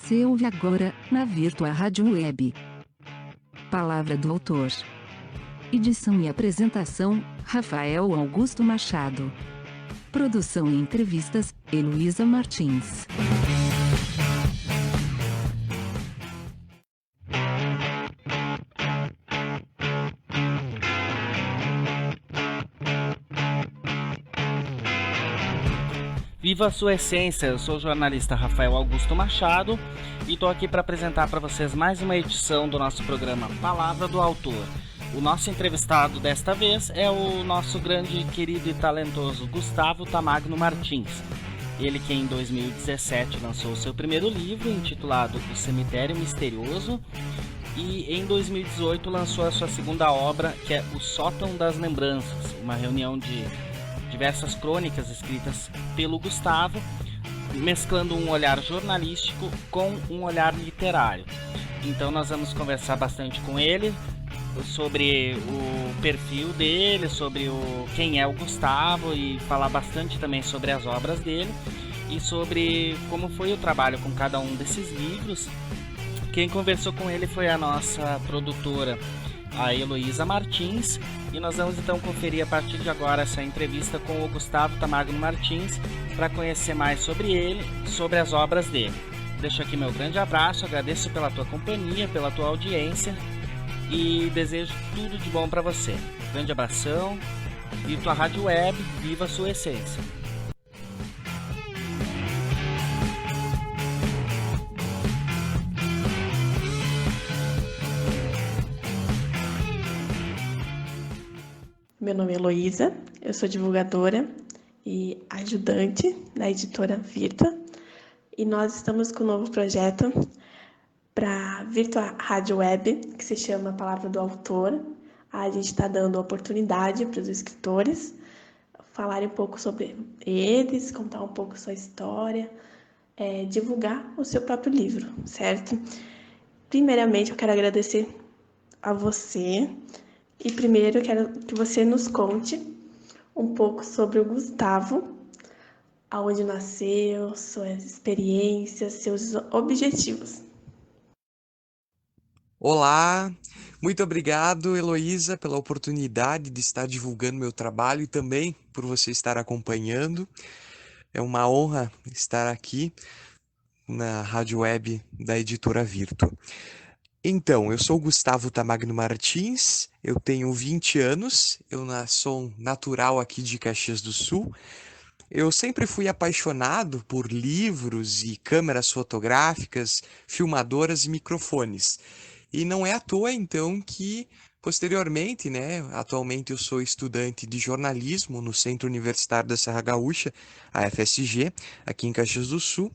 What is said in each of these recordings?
Você ouve agora, na Virtua Rádio Web. Palavra do autor. Edição e apresentação, Rafael Augusto Machado. Produção e entrevistas, Heloísa Martins. Viva a sua essência, eu sou o jornalista Rafael Augusto Machado e estou aqui para apresentar para vocês mais uma edição do nosso programa Palavra do Autor. O nosso entrevistado desta vez é o nosso grande, querido e talentoso Gustavo Tamagno Martins. Ele que em 2017 lançou seu primeiro livro, intitulado O Cemitério Misterioso, e em 2018 lançou a sua segunda obra, que é O Sótão das Lembranças, uma reunião de diversas crônicas escritas pelo Gustavo, mesclando um olhar jornalístico com um olhar literário. Então nós vamos conversar bastante com ele sobre o perfil dele, sobre quem é o Gustavo e falar bastante também sobre as obras dele e sobre como foi o trabalho com cada um desses livros. Quem conversou com ele foi a nossa produtora, a Heloísa Martins, e nós vamos então conferir a partir de agora essa entrevista com o Gustavo Tamagno Martins para conhecer mais sobre ele, sobre as obras dele. Deixo aqui meu grande abraço, agradeço pela tua companhia, pela tua audiência e desejo tudo de bom para você. Grande abração, e tua rádio web, viva a sua essência. Meu nome é Heloísa, eu sou divulgadora e ajudante da editora Virtua e nós estamos com um novo projeto para a Virtua Rádio Web, que se chama Palavra do Autor. A gente está dando oportunidade para os escritores falarem um pouco sobre eles, contar um pouco sua história, divulgar o seu próprio livro, certo? Primeiramente, eu quero agradecer a você. E primeiro eu quero que você nos conte um pouco sobre o Gustavo, aonde nasceu, suas experiências, seus objetivos. Olá, muito obrigado, Heloísa, pela oportunidade de estar divulgando meu trabalho e também por você estar acompanhando. É uma honra estar aqui na rádio web da editora Virtua. Então, eu sou Gustavo Tamagno Martins, eu tenho 20 anos, sou natural aqui de Caxias do Sul. Eu sempre fui apaixonado por livros e câmeras fotográficas, filmadoras e microfones. E não é à toa, então, que posteriormente, atualmente eu sou estudante de jornalismo no Centro Universitário da Serra Gaúcha, a FSG, aqui em Caxias do Sul,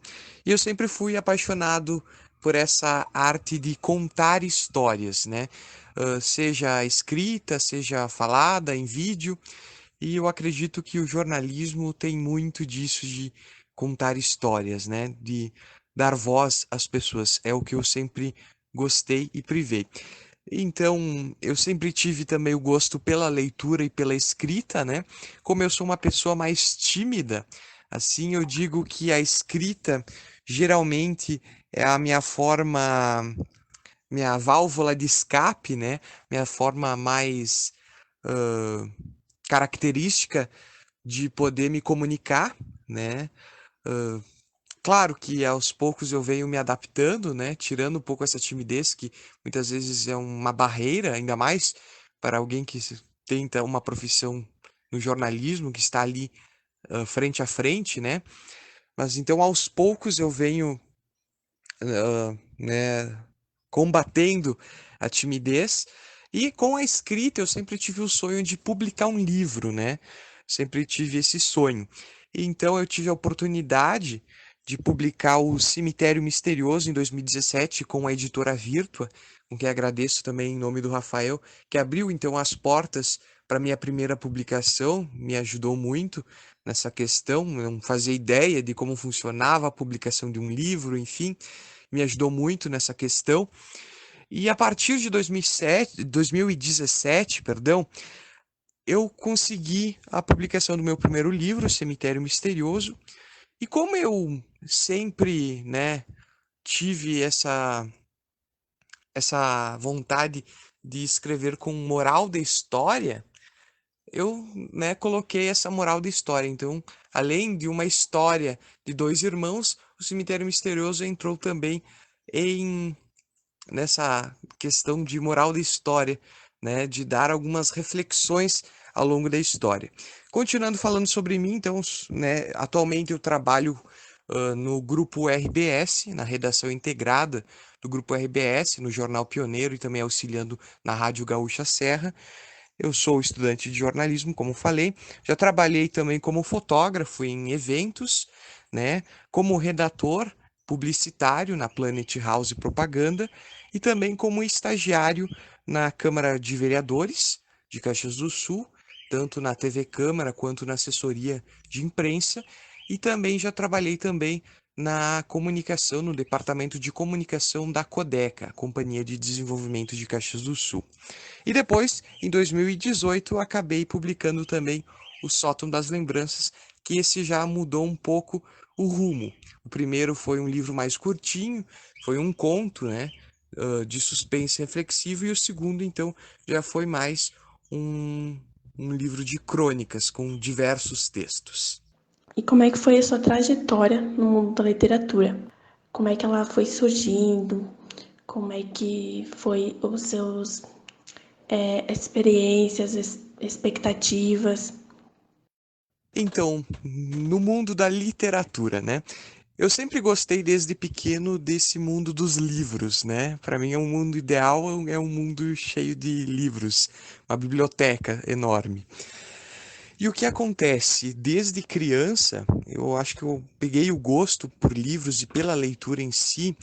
e eu sempre fui apaixonado por essa arte de contar histórias, seja escrita, seja falada em vídeo, e eu acredito que o jornalismo tem muito disso de contar histórias, de dar voz às pessoas. É o que eu sempre gostei e privei. Então, eu sempre tive também o gosto pela leitura e pela escrita, Como eu sou uma pessoa mais tímida, assim eu digo que a escrita geralmente é a minha forma, minha válvula de escape, Minha forma mais característica de poder me comunicar, né? Hã, claro que aos poucos eu venho me adaptando, tirando um pouco essa timidez que muitas vezes é uma barreira, ainda mais para alguém que tenta uma profissão no jornalismo, que está ali, frente a frente, Mas então aos poucos eu venho, combatendo a timidez e com a escrita eu sempre tive o sonho de publicar um livro, Sempre tive esse sonho. E então eu tive a oportunidade de publicar o Cemitério Misterioso em 2017 com a editora Virtua, com quem agradeço também em nome do Rafael, que abriu então as portas para minha primeira publicação, me ajudou muito nessa questão, não fazia ideia de como funcionava a publicação de um livro, enfim, me ajudou muito nessa questão. E a partir de 2017, perdão, eu consegui a publicação do meu primeiro livro, Cemitério Misterioso. E como eu sempre, tive essa vontade de escrever com moral da história, eu, né, coloquei essa moral da história. Então, além de uma história de dois irmãos, o Cemitério Misterioso entrou também em nessa questão de moral da história, né, de dar algumas reflexões ao longo da história. Continuando falando sobre mim, então, né, atualmente eu trabalho no grupo RBS, na redação integrada do grupo RBS, no Jornal Pioneiro e também auxiliando na Rádio Gaúcha Serra. Eu sou estudante de jornalismo, como falei. Já trabalhei também como fotógrafo em eventos, né? Como redator publicitário na Planet House Propaganda e também como estagiário na Câmara de Vereadores de Caxias do Sul, tanto na TV Câmara quanto na assessoria de imprensa. E também já trabalhei também na comunicação, no departamento de comunicação da Codeca, a Companhia de Desenvolvimento de Caxias do Sul. E depois, em 2018, acabei publicando também O Sótão das Lembranças, que esse já mudou um pouco o rumo. O primeiro foi um livro mais curtinho, foi um conto, né, de suspense reflexivo, e o segundo, então, já foi mais um, um livro de crônicas com diversos textos. E como é que foi a sua trajetória no mundo da literatura? Como é que ela foi surgindo? Como é que foi os seus experiências, expectativas? Então, no mundo da literatura, né? Eu sempre gostei desde pequeno desse mundo dos livros, né? Para mim é um mundo ideal, é um mundo cheio de livros, uma biblioteca enorme. E o que acontece? Desde criança, eu acho que eu peguei o gosto por livros e pela leitura em si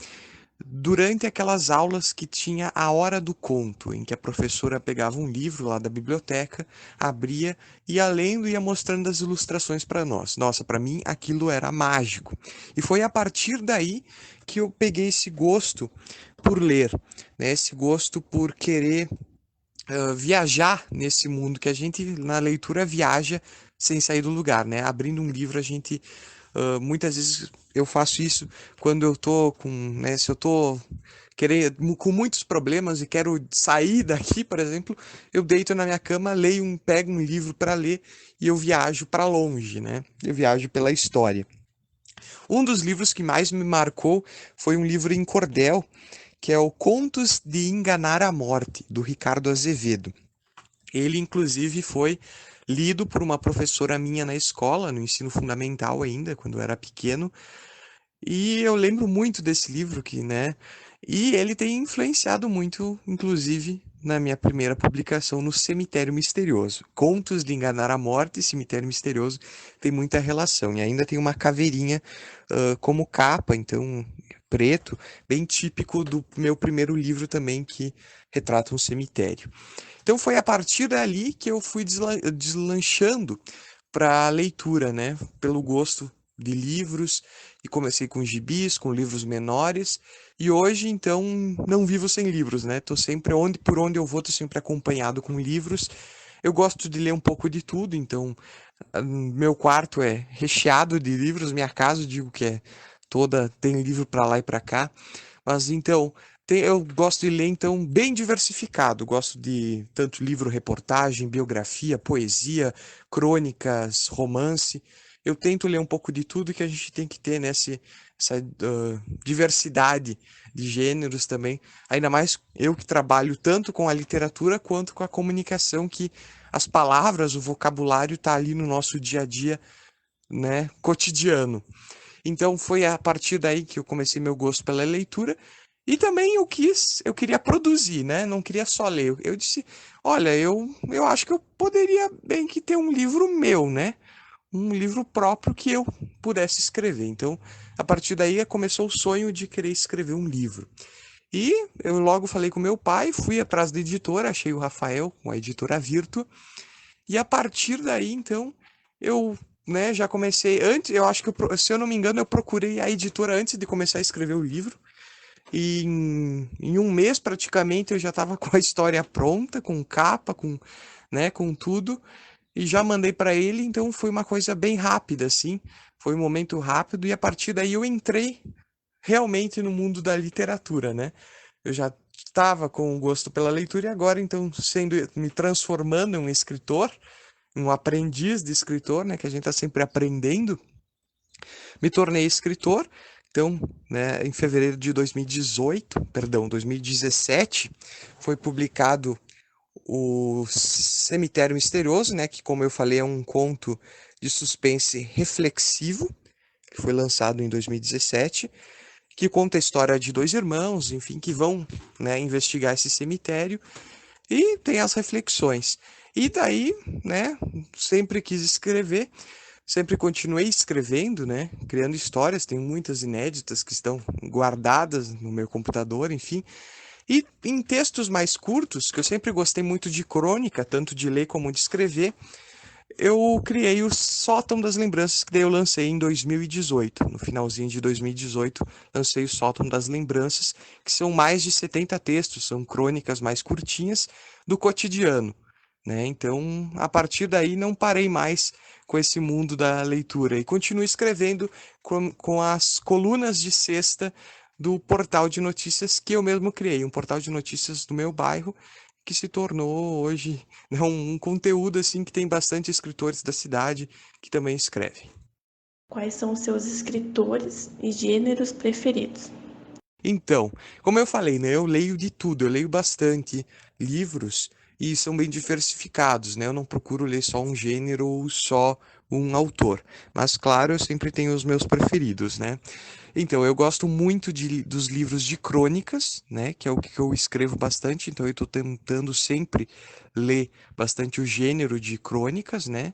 durante aquelas aulas que tinha a hora do conto, em que a professora pegava um livro lá da biblioteca, abria, ia lendo e ia mostrando as ilustrações para nós. Nossa, para mim aquilo era mágico. E foi a partir daí que eu peguei esse gosto por ler, né? Esse gosto por querer viajar nesse mundo que a gente na leitura viaja sem sair do lugar, né? Abrindo um livro a gente muitas vezes eu faço isso quando eu tô com, né, se eu tô querendo, com muitos problemas e quero sair daqui, por exemplo, eu deito na minha cama, pego um livro para ler e eu viajo para longe, né? Eu viajo pela história. Um dos livros que mais me marcou foi um livro em cordel, que é o Contos de Enganar a Morte, do Ricardo Azevedo. Ele, inclusive, foi lido por uma professora minha na escola, no ensino fundamental ainda, quando eu era pequeno. E eu lembro muito desse livro que, né? E ele tem influenciado muito, inclusive, na minha primeira publicação no Cemitério Misterioso. Contos de Enganar a Morte e Cemitério Misterioso tem muita relação. E ainda tem uma caveirinha como capa, então, preto, bem típico do meu primeiro livro também, que retrata um cemitério. Então foi a partir dali que eu fui deslanchando para a leitura, né? Pelo gosto de livros, e comecei com gibis, com livros menores, e hoje então não vivo sem livros, né? Tô sempre por onde eu vou, tô sempre acompanhado com livros. Eu gosto de ler um pouco de tudo, então meu quarto é recheado de livros, minha casa eu digo que é toda tem livro para lá e para cá. Mas então, eu gosto de ler então bem diversificado. Gosto de tanto livro, reportagem, biografia, poesia, crônicas, romance. Eu tento ler um pouco de tudo que a gente tem que ter, né? Essa diversidade de gêneros também. Ainda mais eu que trabalho tanto com a literatura quanto com a comunicação, que as palavras, o vocabulário está ali no nosso dia a dia, né? Cotidiano. Então foi a partir daí que eu comecei meu gosto pela leitura. E também eu queria produzir, né? Não queria só ler. Eu disse, olha, eu acho que eu poderia bem que ter um livro meu, né? Um livro próprio que eu pudesse escrever. Então, a partir daí começou o sonho de querer escrever um livro. E eu logo falei com meu pai, fui atrás da editora, achei o Rafael com a editora Virtua. E a partir daí, então, eu, né, já comecei antes, eu acho que se eu não me engano, eu procurei a editora antes de começar a escrever o livro. E em um mês praticamente eu já estava com a história pronta, com capa, né, com tudo, e já mandei para ele, então foi uma coisa bem rápida assim, foi um momento rápido e a partir daí eu entrei realmente no mundo da literatura, né? Eu já estava com o gosto pela leitura e agora, então, me transformando em um escritor, um aprendiz de escritor, né? Que a gente está sempre aprendendo. Me tornei escritor. Então, né, em fevereiro de 2017, foi publicado o Cemitério Misterioso, né, que, como eu falei, é um conto de suspense reflexivo, que foi lançado em 2017, que conta a história de dois irmãos, enfim, que vão, né, investigar esse cemitério e tem as reflexões. E daí, né, sempre quis escrever, sempre continuei escrevendo, né, criando histórias, tem muitas inéditas que estão guardadas no meu computador, enfim. E em textos mais curtos, que eu sempre gostei muito de crônica, tanto de ler como de escrever, eu criei o Sótão das Lembranças, que daí eu lancei em 2018. No finalzinho de 2018, lancei o Sótão das Lembranças, que são mais de 70 textos, são crônicas mais curtinhas do cotidiano, né? Então, a partir daí, não parei mais com esse mundo da leitura e continuo escrevendo com as colunas de sexta do portal de notícias que eu mesmo criei, um portal de notícias do meu bairro, que se tornou hoje, né, um conteúdo assim que tem bastante escritores da cidade que também escrevem. Quais são os seus escritores e gêneros preferidos? Então, como eu falei, né, eu leio de tudo, eu leio bastante livros e são bem diversificados, né? Eu não procuro ler só um gênero ou só um autor, mas claro, eu sempre tenho os meus preferidos, né? Então, eu gosto muito dos livros de crônicas, né? Que é o que eu escrevo bastante, então eu estou tentando sempre ler bastante o gênero de crônicas, né?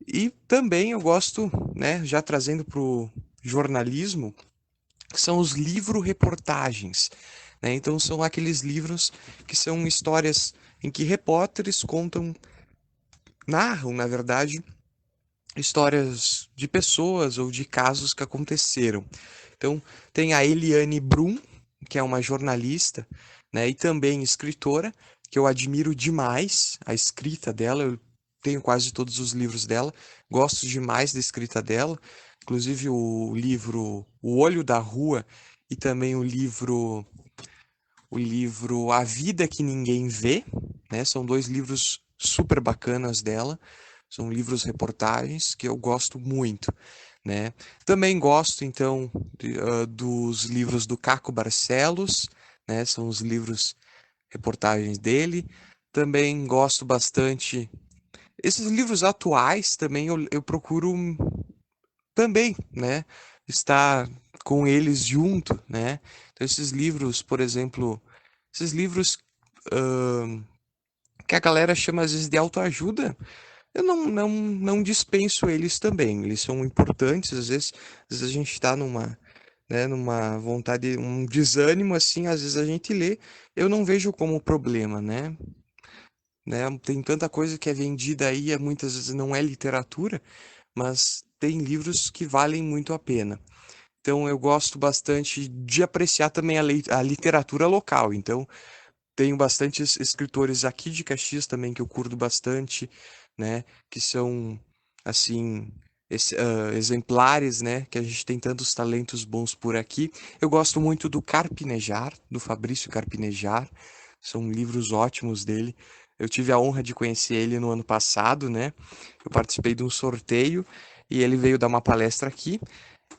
E também eu gosto, né, já trazendo para o jornalismo, que são os livro-reportagens, né? Então são aqueles livros que são histórias em que repórteres narram, na verdade, histórias de pessoas ou de casos que aconteceram. Então tem a Eliane Brum, que é uma jornalista, né, e também escritora, que eu admiro demais a escrita dela. Eu tenho quase todos os livros dela, gosto demais da escrita dela, inclusive o livro O Olho da Rua e também o livro A Vida que Ninguém Vê, né? São dois livros super bacanas dela. São livros reportagens que eu gosto muito, né? Também gosto, então, dos livros do Caco Barcelos, né? São os livros reportagens dele. Também gosto bastante. Esses livros atuais também eu procuro também, né? Estar com eles junto, né? Então, esses livros, por exemplo, esses livros que a galera chama às vezes de autoajuda, eu não dispenso eles também. Eles são importantes, às vezes a gente está numa vontade, um desânimo assim, às vezes a gente lê, eu não vejo como problema, né? Tem tanta coisa que é vendida aí, muitas vezes não é literatura, mas tem livros que valem muito a pena. Então eu gosto bastante de apreciar também a literatura local. Então tenho bastantes escritores aqui de Caxias também que eu curto bastante, né? Que são, assim, exemplares, né? Que a gente tem tantos talentos bons por aqui. Eu gosto muito do Carpinejar, do Fabrício Carpinejar. São livros ótimos dele. Eu tive a honra de conhecer ele no ano passado, né? Eu participei de um sorteio e ele veio dar uma palestra aqui.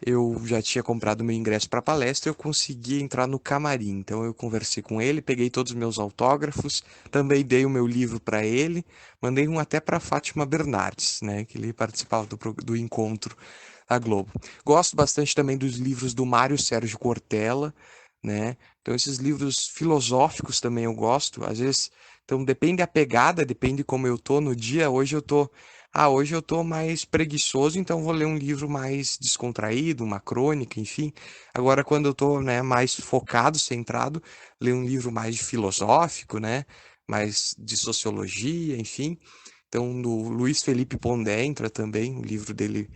Eu já tinha comprado meu ingresso para a palestra, eu consegui entrar no camarim. Então eu conversei com ele, peguei todos os meus autógrafos, também dei o meu livro para ele, mandei um até para Fátima Bernardes, né, que ele participava do encontro da Globo. Gosto bastante também dos livros do Mário Sérgio Cortella, né? Então esses livros filosóficos também eu gosto. Às vezes, então depende da pegada, depende como eu tô no dia. Hoje eu tô mais preguiçoso, então vou ler um livro mais descontraído, uma crônica, enfim. Agora, quando eu tô, né, mais focado, centrado, ler um livro mais filosófico, né, mais de sociologia, enfim. Então, do Luiz Felipe Pondé entra também, o livro dele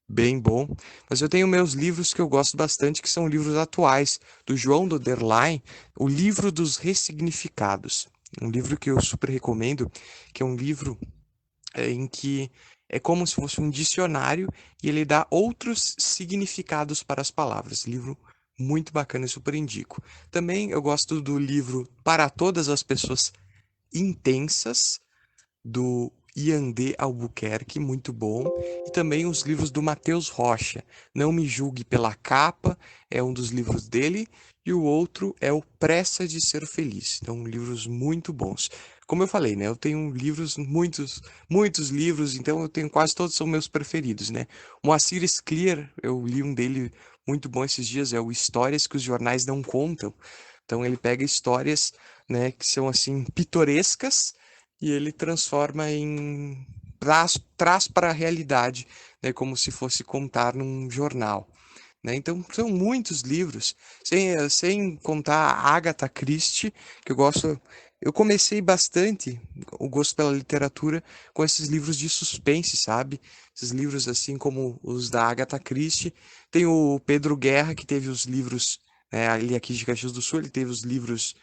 bem bom. Mas eu tenho meus livros que eu gosto bastante, que são livros atuais, do João Doderlein, O Livro dos Ressignificados. Um livro que eu super recomendo, que é um livro em que é como se fosse um dicionário e ele dá outros significados para as palavras. Livro muito bacana e super indico. Também eu gosto do livro Para Todas as Pessoas Intensas, do Ian D. Albuquerque, muito bom. E também os livros do Matheus Rocha. Não Me Julgue pela Capa, é um dos livros dele. E o outro é o Pressa de Ser Feliz. Então, livros muito bons. Como eu falei, né? Eu tenho livros, muitos livros, então eu tenho quase todos são meus preferidos, né? Moacir Scliar, eu li um dele muito bom esses dias, é o Histórias que os Jornais Não Contam. Então ele pega histórias, né, que são assim pitorescas e ele transforma em traz para a realidade, né, como se fosse contar num jornal, né? Então são muitos livros, sem contar a Agatha Christie, que eu gosto. Eu comecei bastante o gosto pela literatura com esses livros de suspense, sabe? Esses livros assim como os da Agatha Christie. Tem o Pedro Guerra, que teve os livros, né, ali aqui de Caxias do Sul, ele teve os livros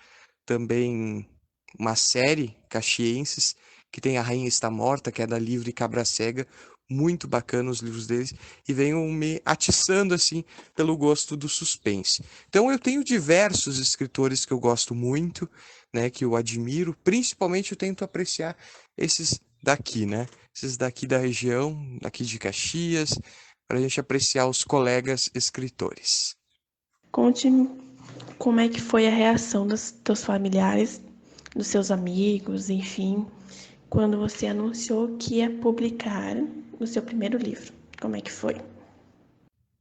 também, uma série, Caxienses, que tem A Rainha Está Morta, que é da Livre Cabra Cega, muito bacana os livros deles, e venham me atiçando, assim, pelo gosto do suspense. Então eu tenho diversos escritores que eu gosto muito, né, que eu admiro, principalmente eu tento apreciar esses daqui, né, esses daqui da região, daqui de Caxias, para a gente apreciar os colegas escritores. Conte-me como é que foi a reação dos teus familiares, dos seus amigos, enfim, quando você anunciou que ia publicar o seu primeiro livro. Como é que foi?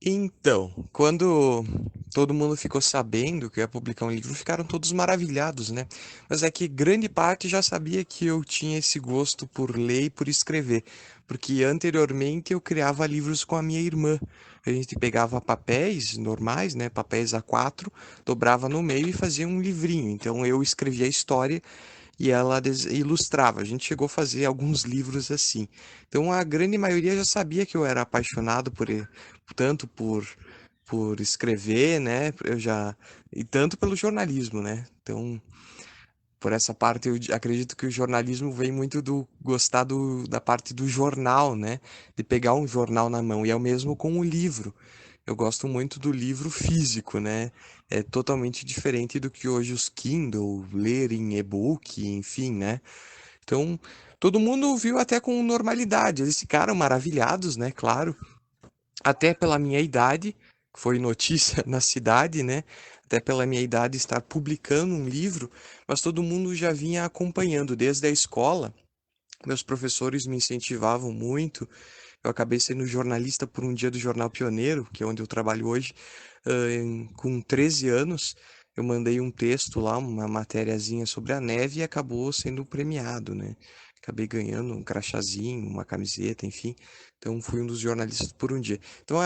Então, quando todo mundo ficou sabendo que eu ia publicar um livro, ficaram todos maravilhados, né? Mas é que grande parte já sabia que eu tinha esse gosto por ler e por escrever, porque anteriormente eu criava livros com a minha irmã. A gente pegava papéis normais, né? Papéis A4, dobrava no meio e fazia um livrinho. Então eu escrevia a história e ela ilustrava. A gente chegou a fazer alguns livros assim. Então a grande maioria já sabia que eu era apaixonado tanto por escrever, né? Eu já e tanto pelo jornalismo, né? Então, por essa parte eu acredito que o jornalismo vem muito do gostar da parte do jornal, né? De pegar um jornal na mão e é o mesmo com o livro. Eu gosto muito do livro físico, né? É totalmente diferente do que hoje os Kindle, ler em e-book, enfim, né? Então, todo mundo viu até com normalidade. Eles ficaram maravilhados, né? Claro, até pela minha idade, foi notícia na cidade, né? Até pela minha idade estar publicando um livro, mas todo mundo já vinha acompanhando desde a escola. Meus professores me incentivavam muito. Eu acabei sendo jornalista por um dia do Jornal Pioneiro, que é onde eu trabalho hoje, com 13 anos. Eu mandei um texto lá, uma matériazinha sobre a neve e acabou sendo premiado, né? Acabei ganhando um crachazinho, uma camiseta, enfim. Então fui um dos jornalistas por um dia. Então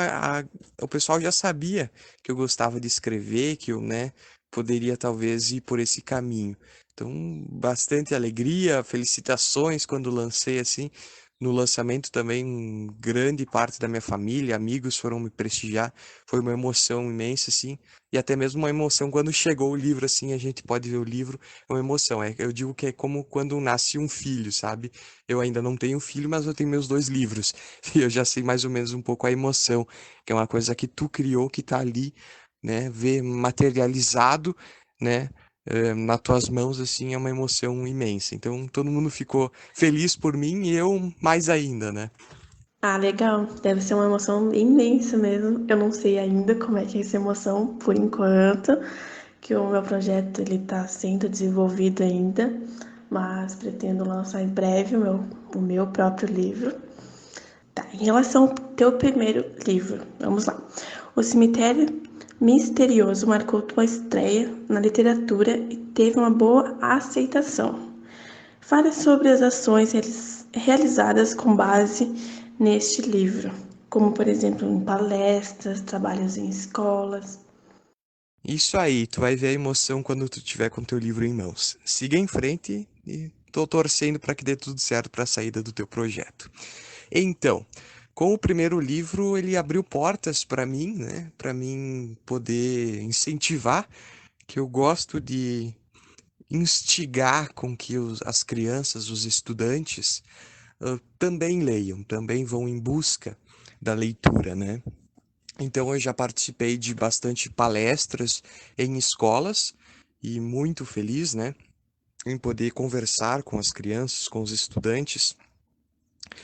o pessoal já sabia que eu gostava de escrever, que eu, né, poderia talvez ir por esse caminho. Então, bastante alegria, felicitações quando lancei assim. No lançamento também, grande parte da minha família, amigos foram me prestigiar. Foi uma emoção imensa, assim. E até mesmo uma emoção quando chegou o livro, assim, a gente pode ver o livro, é uma emoção. Eu digo que é como quando nasce um filho, sabe? Eu ainda não tenho filho, mas eu tenho meus 2 livros. E eu já sei mais ou menos um pouco a emoção, que é uma coisa que tu criou, que tá ali, né? Ver materializado, né? Nas tuas mãos, assim, é uma emoção imensa. Então, todo mundo ficou feliz por mim e eu mais ainda, né? Ah, legal. Deve ser uma emoção imensa mesmo. Eu não sei ainda como é que é essa emoção, por enquanto, que o meu projeto ele está sendo desenvolvido ainda, mas pretendo lançar em breve o meu próprio livro. Tá, em relação ao teu primeiro livro, vamos lá. O Cemitério Misterioso marcou tua estreia na literatura e teve uma boa aceitação. Fale sobre as ações realizadas com base neste livro, como por exemplo em palestras, trabalhos em escolas. Isso aí, tu vai ver a emoção quando tu tiver com teu livro em mãos. Siga em frente e tô torcendo para que dê tudo certo para a saída do teu projeto. Então, com o primeiro livro, ele abriu portas para mim, né? Para mim poder incentivar, que eu gosto de instigar com que as crianças, os estudantes, também leiam, também vão em busca da leitura, né? Então eu já participei de bastante palestras em escolas e muito feliz, né, em poder conversar com as crianças, com os estudantes,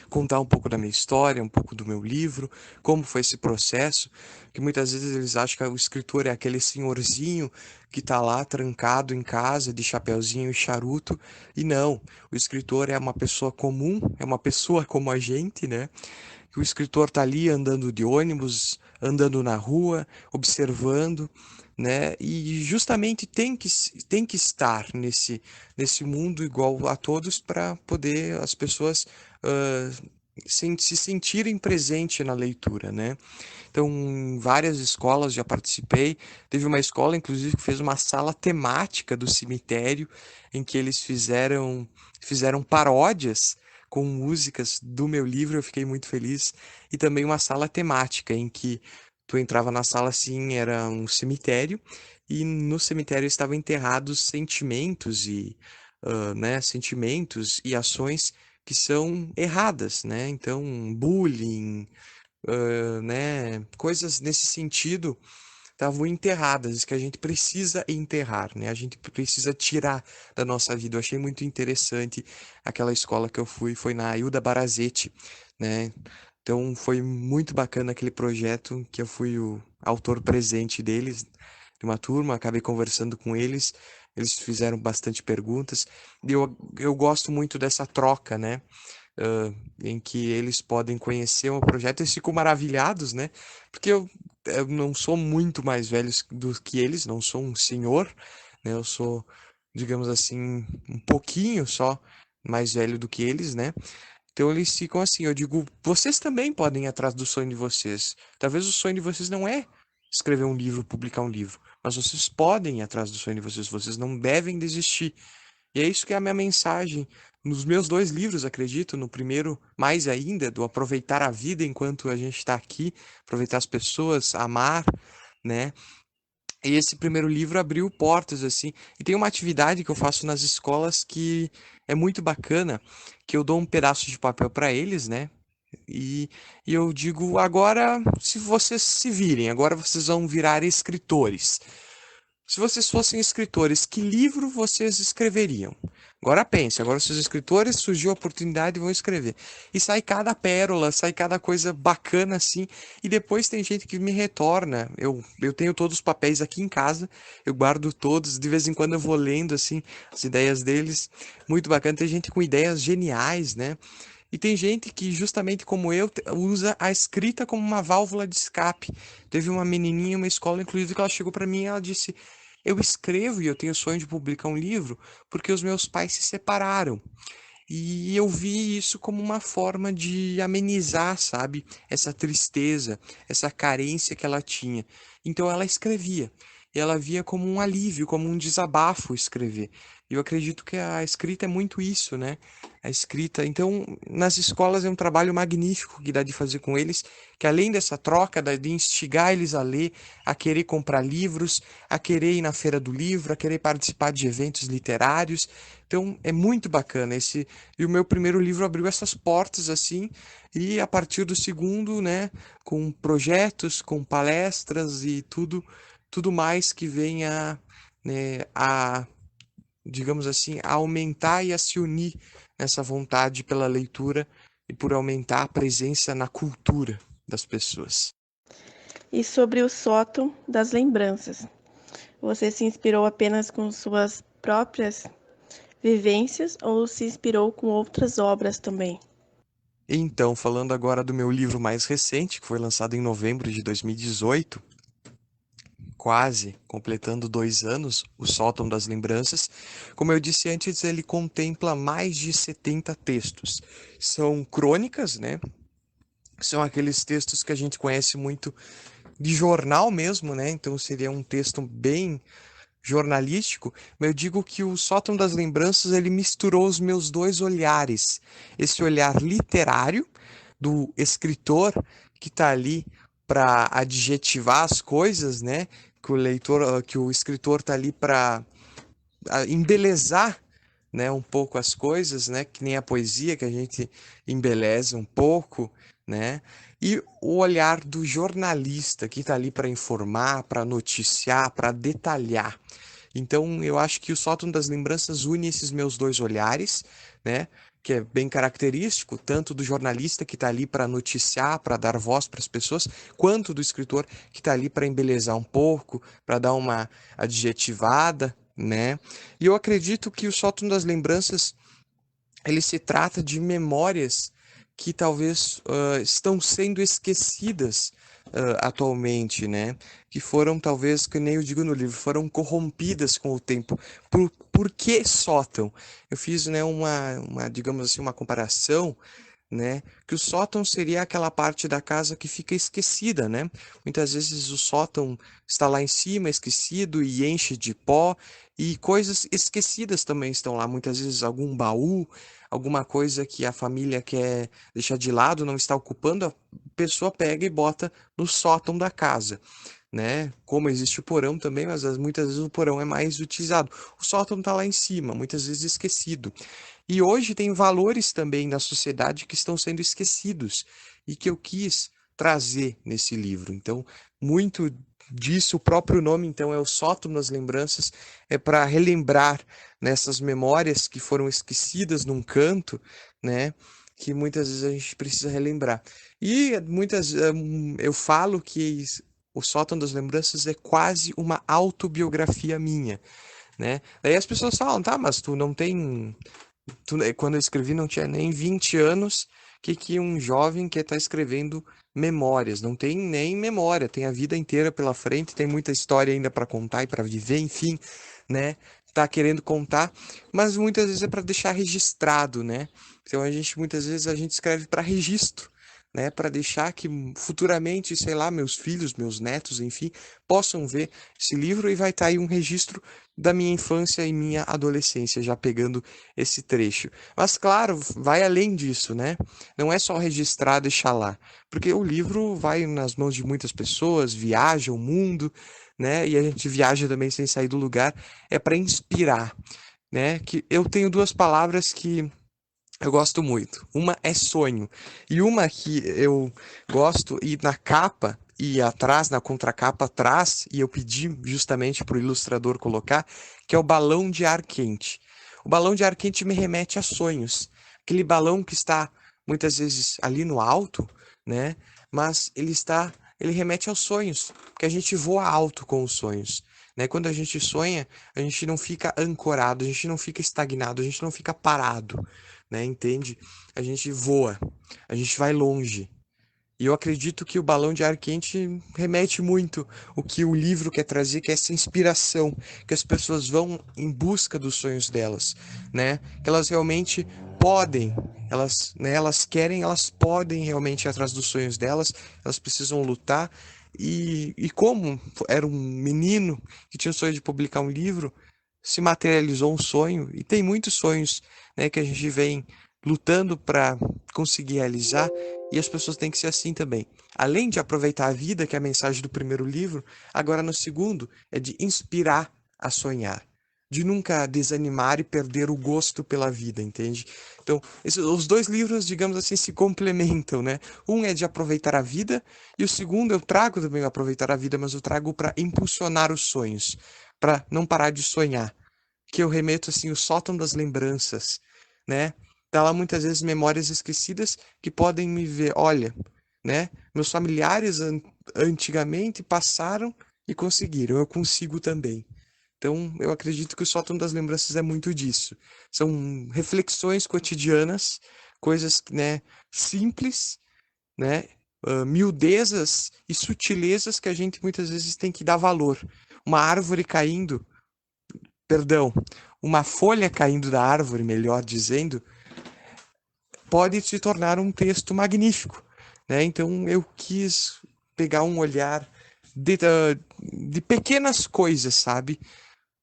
contar um pouco da minha história, um pouco do meu livro, como foi esse processo, que muitas vezes eles acham que o escritor é aquele senhorzinho que está lá trancado em casa de chapeuzinho e charuto, e não, o escritor é uma pessoa comum, é uma pessoa como a gente, né? Que o escritor está ali andando de ônibus, andando na rua, observando, né? E justamente tem que estar nesse mundo igual a todos para poder as pessoas se sentirem presente na leitura, né? Então, em várias escolas já participei. Teve uma escola, inclusive, que fez uma sala temática do cemitério, em que eles fizeram paródias com músicas do meu livro. Eu fiquei muito feliz. E também uma sala temática, em que tu entrava na sala, assim, era um cemitério, e no cemitério estavam enterrados sentimentos né, sentimentos e ações que são erradas, né? Então, bullying, né, coisas nesse sentido estavam enterradas, que a gente precisa enterrar, né? A gente precisa tirar da nossa vida. Eu achei muito interessante aquela escola que eu fui, foi na Hilda Barazetti, né? Então foi muito bacana aquele projeto que eu fui o autor presente deles, de uma turma, acabei conversando com eles, eles fizeram bastante perguntas, e eu gosto muito dessa troca, né? Em que eles podem conhecer o projeto e ficam maravilhados, né? Porque eu não sou muito mais velho do que eles, não sou um senhor, né? Eu sou, digamos assim, um pouquinho só mais velho do que eles, né? Então eles ficam assim, eu digo, vocês também podem ir atrás do sonho de vocês. Talvez o sonho de vocês não é escrever um livro, publicar um livro, mas vocês podem ir atrás do sonho de vocês, vocês não devem desistir. E é isso que é a minha mensagem nos meus dois livros, acredito. No primeiro, mais ainda, do aproveitar a vida enquanto a gente está aqui, aproveitar as pessoas, amar, né? E esse primeiro livro abriu portas, assim. E tem uma atividade que eu faço nas escolas que é muito bacana, que eu dou um pedaço de papel para eles, né? E, e eu digo, agora, se vocês se virem, agora vocês vão virar escritores. Se vocês fossem escritores, que livro vocês escreveriam? Agora pense, agora vocês escritores, surgiu a oportunidade e vão escrever. E sai cada pérola, sai cada coisa bacana assim. E depois tem gente que me retorna. Eu tenho todos os papéis aqui em casa, eu guardo todos, de vez em quando eu vou lendo assim as ideias deles. Muito bacana, tem gente com ideias geniais, né? E tem gente que, justamente como eu, usa a escrita como uma válvula de escape. Teve uma menininha em uma escola, inclusive, que ela chegou para mim e ela disse: Eu escrevo e eu tenho o sonho de publicar um livro porque os meus pais se separaram. E eu vi isso como uma forma de amenizar, sabe, essa tristeza, essa carência que ela tinha. Então ela escrevia. E ela via como um alívio, como um desabafo escrever. E eu acredito que a escrita é muito isso, né? A escrita. Então, nas escolas é um trabalho magnífico que dá de fazer com eles, que além dessa troca, de instigar eles a ler, a querer comprar livros, a querer ir na feira do livro, a querer participar de eventos literários. Então, é muito bacana esse. E o meu primeiro livro abriu essas portas assim, e a partir do segundo, né, com projetos, com palestras e tudo mais que venha, né, digamos assim, a aumentar e a se unir nessa vontade pela leitura e por aumentar a presença na cultura das pessoas. E sobre o sótão das lembranças, você se inspirou apenas com suas próprias vivências ou se inspirou com outras obras também? Então, falando agora do meu livro mais recente, que foi lançado em novembro de 2018, quase completando 2 anos, O Sótão das Lembranças. Como eu disse antes, ele contempla mais de 70 textos. São crônicas, né? São aqueles textos que a gente conhece muito de jornal mesmo, né? Então seria um texto bem jornalístico, mas eu digo que o Sótão das Lembranças ele misturou os meus dois olhares. Esse olhar literário do escritor que está ali para adjetivar as coisas, né? Que o escritor está ali para embelezar, né, um pouco as coisas, né, que nem a poesia que a gente embeleza um pouco, né? E o olhar do jornalista que está ali para informar, para noticiar, para detalhar. Então, eu acho que o Sótão das Lembranças une esses meus dois olhares, né? Que é bem característico, tanto do jornalista que está ali para noticiar, para dar voz para as pessoas, quanto do escritor que está ali para embelezar um pouco, para dar uma adjetivada, né? E eu acredito que o Sótão das Lembranças ele se trata de memórias que talvez estão sendo esquecidas atualmente, né? Que foram talvez, que nem eu digo no livro, foram corrompidas com o tempo. Por que sótão? Eu fiz, né, digamos assim, uma comparação, né? Que o sótão seria aquela parte da casa que fica esquecida, né? Muitas vezes o sótão está lá em cima, esquecido e enche de pó, e coisas esquecidas também estão lá. Muitas vezes algum baú, alguma coisa que a família quer deixar de lado, não está ocupando, a pessoa pega e bota no sótão da casa. Né? Como existe o porão também, mas muitas vezes o porão é mais utilizado. O sótão está lá em cima, muitas vezes esquecido. E hoje tem valores também na sociedade que estão sendo esquecidos e que eu quis trazer nesse livro. Então, muito disso, o próprio nome, então, é o Sótão das Lembranças, é para relembrar nessas memórias que foram esquecidas num canto, né? Que muitas vezes a gente precisa relembrar. E eu falo que o Sótão das Lembranças é quase uma autobiografia minha, né? Daí as pessoas falam, tá, mas tu não tem quando eu escrevi não tinha nem 20 anos, que um jovem quer estar escrevendo memórias, não tem nem memória, tem a vida inteira pela frente, tem muita história ainda para contar e para viver, enfim, né? Tá querendo contar, mas muitas vezes é para deixar registrado, né? Então muitas vezes a gente escreve para registro, né, para deixar que futuramente, sei lá, meus filhos, meus netos, enfim, possam ver esse livro e vai estar aí um registro da minha infância e minha adolescência, já pegando esse trecho. Mas claro, vai além disso, né? Não é só registrar, deixar lá, porque o livro vai nas mãos de muitas pessoas, viaja o mundo, né? E a gente viaja também sem sair do lugar, é para inspirar, né? Que eu tenho duas palavras que eu gosto muito. Uma é sonho. E uma que eu gosto, e na capa e atrás, na contracapa atrás, e eu pedi justamente para o ilustrador colocar, que é o balão de ar quente. O balão de ar quente me remete a sonhos. Aquele balão que está muitas vezes ali no alto, né? Mas ele remete aos sonhos, porque a gente voa alto com os sonhos. Né? Quando a gente sonha, a gente não fica ancorado, a gente não fica estagnado, a gente não fica parado, né? Entende? A gente voa, a gente vai longe. E eu acredito que o balão de ar quente remete muito o que o livro quer trazer, que é essa inspiração, que as pessoas vão em busca dos sonhos delas, né? Que elas realmente podem, elas querem, elas podem realmente ir atrás dos sonhos delas, elas precisam lutar. E como era um menino que tinha o sonho de publicar um livro, se materializou um sonho, e tem muitos sonhos, né, que a gente vem lutando para conseguir realizar, e as pessoas têm que ser assim também. Além de aproveitar a vida, que é a mensagem do primeiro livro, agora no segundo é de inspirar a sonhar, de nunca desanimar e perder o gosto pela vida, entende? Então, os dois livros, digamos assim, se complementam, né? Um é de aproveitar a vida, e o segundo eu trago também o aproveitar a vida, mas eu trago para impulsionar os sonhos, para não parar de sonhar, que eu remeto assim o sótão das lembranças, né? Tá lá muitas vezes memórias esquecidas que podem me ver, olha, né? Meus familiares antigamente passaram e conseguiram, eu consigo também. Então, eu acredito que o sótão das lembranças é muito disso. São reflexões cotidianas, coisas, né, simples, né, miudezas e sutilezas que a gente muitas vezes tem que dar valor. Uma árvore caindo, perdão, uma folha caindo da árvore, melhor dizendo, pode se tornar um texto magnífico, né? Então eu quis pegar um olhar de pequenas coisas, sabe?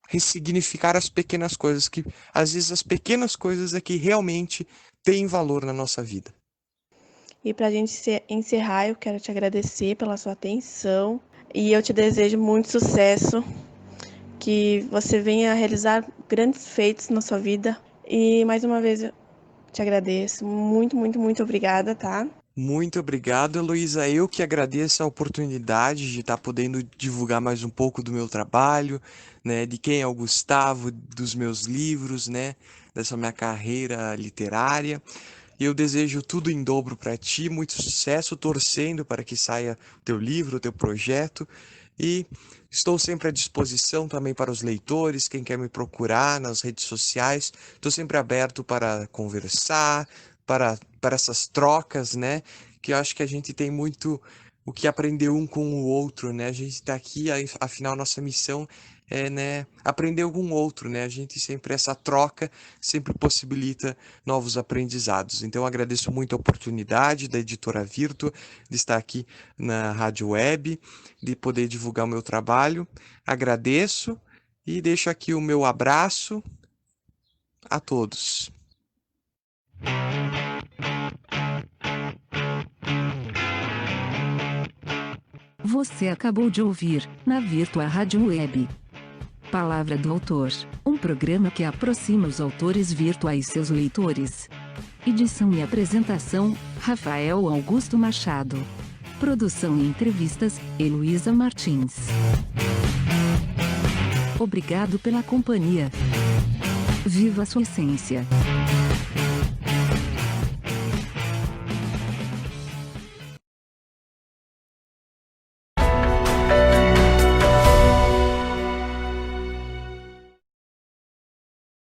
Ressignificar as pequenas coisas, que às vezes as pequenas coisas é que realmente têm valor na nossa vida. E para a gente encerrar, eu quero te agradecer pela sua atenção e eu te desejo muito sucesso, que você venha realizar grandes feitos na sua vida. E mais uma vez eu te agradeço. Muito, muito, muito obrigada, tá? Muito obrigado, Heloísa. Eu que agradeço a oportunidade de estar podendo divulgar mais um pouco do meu trabalho, né, de quem é o Gustavo, dos meus livros, né, dessa minha carreira literária. E eu desejo tudo em dobro para ti, muito sucesso, torcendo para que saia o teu livro, o teu projeto. E estou sempre à disposição também para os leitores, quem quer me procurar nas redes sociais. Estou sempre aberto para conversar, para essas trocas, né? Que eu acho que a gente tem muito o que aprender um com o outro, né? A gente está aqui, afinal, nossa missão é, né, aprender com o outro, né? A gente sempre, essa troca sempre possibilita novos aprendizados. Então, eu agradeço muito a oportunidade da Editora Virtua de estar aqui na Rádio Web, de poder divulgar o meu trabalho. Agradeço e deixo aqui o meu abraço a todos. Você acabou de ouvir, na Virtua Rádio Web, Palavra do Autor, um programa que aproxima os autores virtuais e seus leitores. Edição e apresentação, Rafael Augusto Machado. Produção e entrevistas, Heloísa Martins. Obrigado pela companhia. Viva a sua essência.